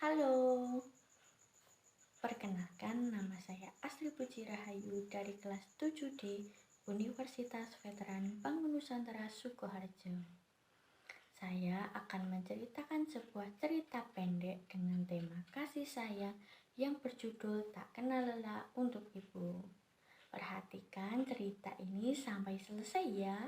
Halo, perkenalkan nama saya Astri Puji Rahayu dari kelas 7D Universitas Veteran Bank Nusantara Sukoharjo. Saya akan menceritakan sebuah cerita pendek dengan tema kasih sayang yang berjudul Tak Kenal Lelah untuk Ibu. Perhatikan cerita ini sampai selesai ya.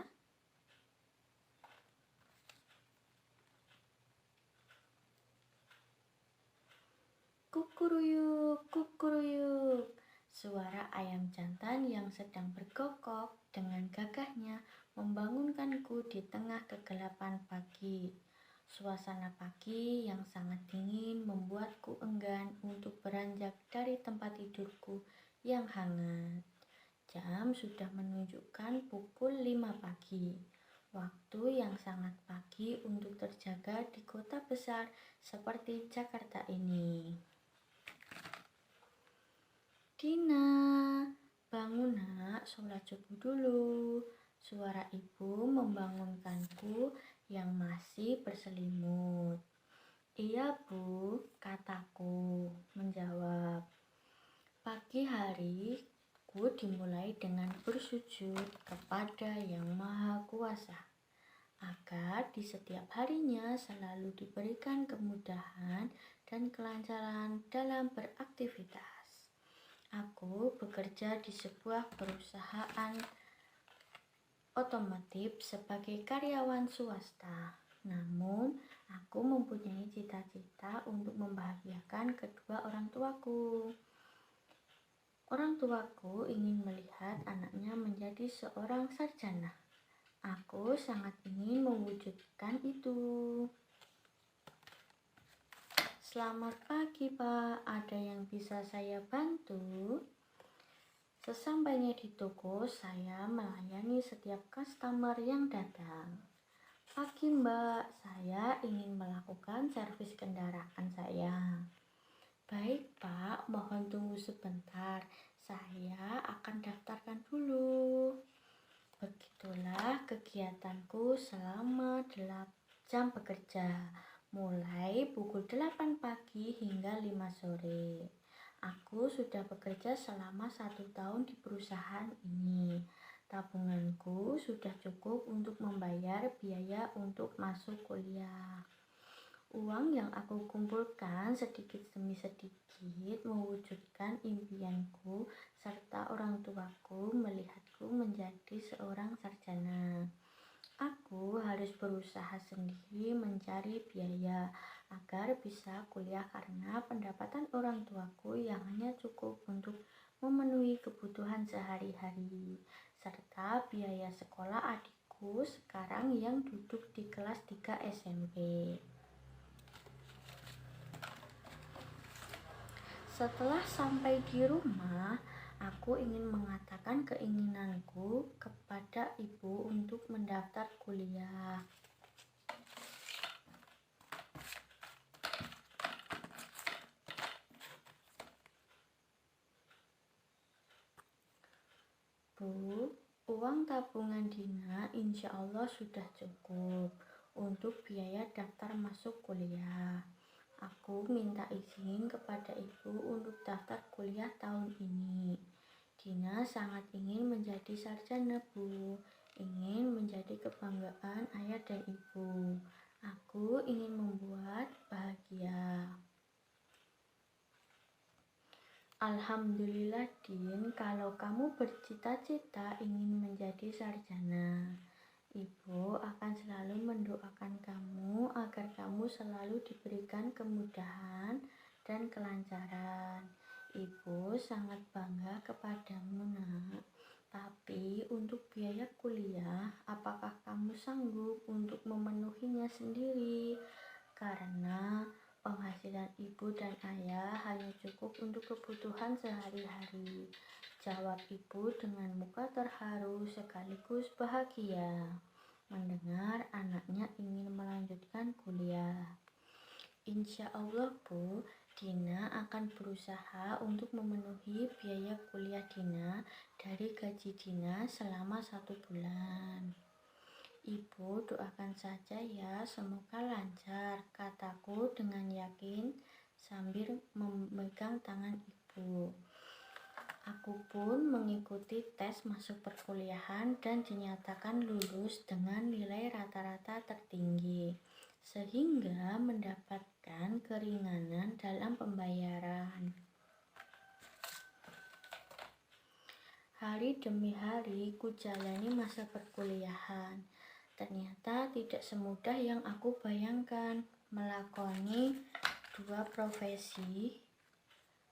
Kukuruyuk, kukuruyuk. Suara ayam jantan yang sedang berkokok dengan gagahnya membangunkanku di tengah kegelapan pagi. Suasana pagi yang sangat dingin membuatku enggan untuk beranjak dari tempat tidurku yang hangat. Jam sudah menunjukkan pukul 5 pagi. Waktu yang sangat pagi untuk terjaga di kota besar seperti Jakarta ini. Dina, bangun nak, sholat subuh dulu. Suara ibu membangunkanku yang masih berselimut. Iya bu, kataku menjawab. Pagi hari ku dimulai dengan bersujud kepada Yang Maha Kuasa, agar di setiap harinya selalu diberikan kemudahan dan kelancaran dalam beraktivitas. Aku bekerja di sebuah perusahaan otomotif sebagai karyawan swasta. Namun, aku mempunyai cita-cita untuk membahagiakan kedua orang tuaku. Orang tuaku ingin melihat anaknya menjadi seorang sarjana. Aku sangat ingin mewujudkan itu. Selamat pagi, Pak. Ada yang bisa saya bantu? Sesampainya di toko, saya melayani setiap customer yang datang. Pagi, Mbak. Saya ingin melakukan servis kendaraan saya. Baik, Pak. Mohon tunggu sebentar. Saya akan daftarkan dulu. Begitulah kegiatanku selama 8 jam bekerja, mulai pukul 8 pagi hingga 5 sore. Aku sudah bekerja selama 1 tahun di perusahaan ini. Tabunganku sudah cukup untuk membayar biaya untuk masuk kuliah. Uang yang aku kumpulkan sedikit demi sedikit mewujudkan impianku serta orang tuaku melihatku menjadi seorang sarjana. Aku harus berusaha sendiri mencari biaya agar bisa kuliah karena pendapatan orang tuaku yang hanya cukup untuk memenuhi kebutuhan sehari-hari serta biaya sekolah adikku sekarang yang duduk di kelas 3 SMP. Setelah sampai di rumah, aku ingin mengatakan keinginanku kepada ibu untuk mendaftar kuliah. Bu, uang tabungan Dina insya Allah sudah cukup untuk biaya daftar masuk kuliah. Aku minta izin kepada ibu untuk daftar kuliah tahun ini. Dina sangat ingin menjadi sarjana, Bu. Ingin menjadi kebanggaan ayah dan ibu. Aku ingin membuat bahagia. Alhamdulillah, Din, kalau kamu bercita-cita ingin menjadi sarjana. Ibu akan selalu mendoakan kamu agar kamu selalu diberikan kemudahan dan kelancaran. Ibu sangat bangga kepadamu, nak. Tapi untuk biaya kuliah, apakah kamu sanggup untuk memenuhinya sendiri? Karena penghasilan ibu dan ayah hanya cukup untuk kebutuhan sehari-hari. Jawab ibu dengan muka terharu sekaligus bahagia mendengar anaknya ingin melanjutkan kuliah. Insya Allah, Bu, Dina akan berusaha untuk memenuhi biaya kuliah Dina dari gaji Dina selama 1 bulan. Ibu doakan saja ya, semoga lancar, kataku dengan yakin sambil memegang tangan ibu. Aku pun mengikuti tes masuk perkuliahan dan dinyatakan lulus dengan nilai rata-rata tertinggi, sehingga mendapatkan keringanan dalam pembayaran. Hari demi hari ku jalani masa perkuliahan. Ternyata tidak semudah yang aku bayangkan melakoni dua profesi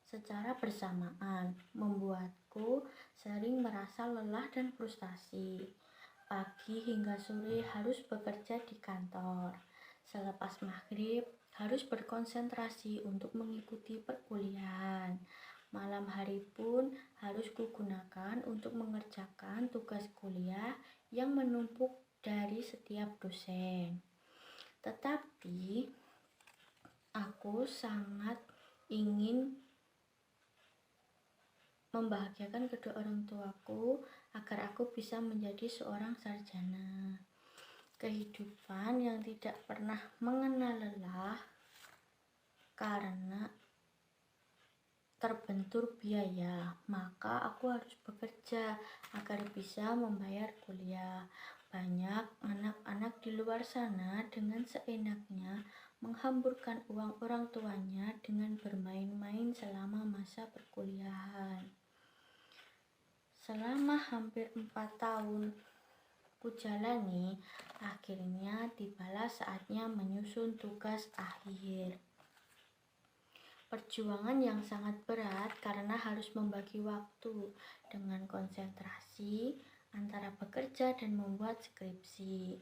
secara bersamaan, membuatku sering merasa lelah dan frustasi. Pagi hingga sore harus bekerja di kantor. Selepas maghrib harus berkonsentrasi untuk mengikuti perkuliahan. Malam hari pun harus kugunakan untuk mengerjakan tugas kuliah yang menumpuk dari setiap dosen. Tetapi aku sangat ingin membahagiakan kedua orang tuaku agar aku bisa menjadi seorang sarjana. Kehidupan yang tidak pernah mengenal lelah karena terbentur biaya, maka aku harus bekerja agar bisa membayar kuliah. Banyak anak-anak di luar sana dengan seenaknya menghamburkan uang orang tuanya dengan bermain-main selama masa perkuliahan. Selama hampir 4 tahun ku jalani, akhirnya tibalah saatnya menyusun tugas akhir. Perjuangan yang sangat berat karena harus membagi waktu dengan konsentrasi antara bekerja dan membuat skripsi.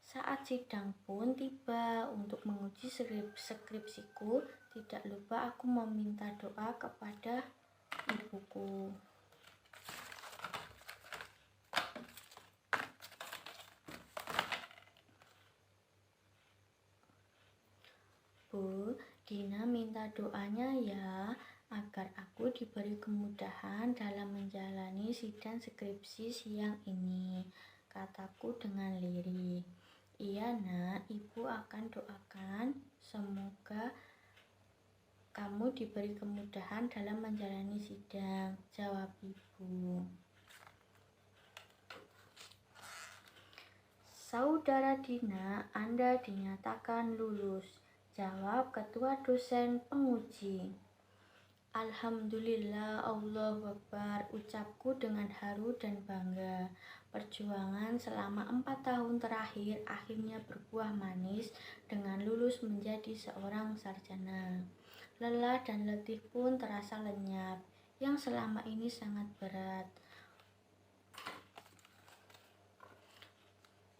Saat sidang pun tiba untuk menguji skripsiku, tidak lupa aku meminta doa kepada ibuku. Bu, Dina minta doanya ya, agar aku diberi kemudahan dalam menjalani sidang skripsi siang ini, kataku dengan lirih. Iya nak, ibu akan doakan semoga kamu diberi kemudahan dalam menjalani sidang, jawab ibu. Saudara Dina, Anda dinyatakan lulus, jawab ketua dosen penguji. Alhamdulillah, Allahu Akbar, ucapku dengan haru dan bangga. Perjuangan selama 4 tahun terakhir akhirnya berbuah manis dengan lulus menjadi seorang sarjana. Lelah dan letih pun terasa lenyap, yang selama ini sangat berat.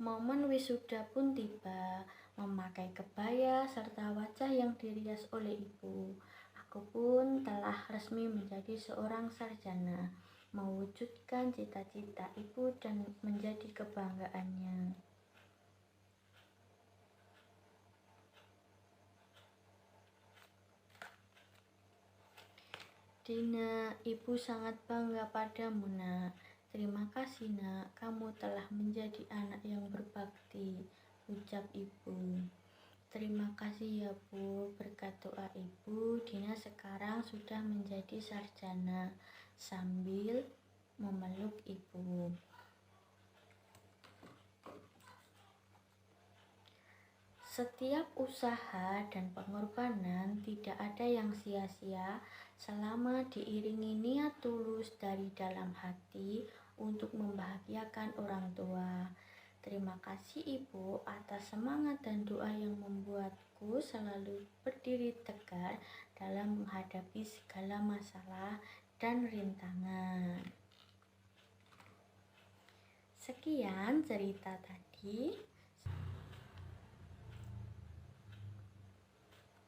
Momen wisuda pun tiba, memakai kebaya serta wajah yang dirias oleh ibu. Aku pun telah resmi menjadi seorang sarjana, mewujudkan cita-cita ibu dan menjadi kebanggaannya. Dina, ibu sangat bangga padamu nak. Terima kasih nak, kamu telah menjadi anak yang berbakti, ucap ibu. Terima kasih ya Bu, berkat doa ibu, Dina sekarang sudah menjadi sarjana, sambil memeluk ibu. Setiap usaha dan pengorbanan tidak ada yang sia-sia selama diiringi niat tulus dari dalam hati untuk membahagiakan orang tua. Terima kasih Ibu atas semangat dan doa yang membuatku selalu berdiri tegar dalam menghadapi segala masalah dan rintangan. Sekian cerita tadi.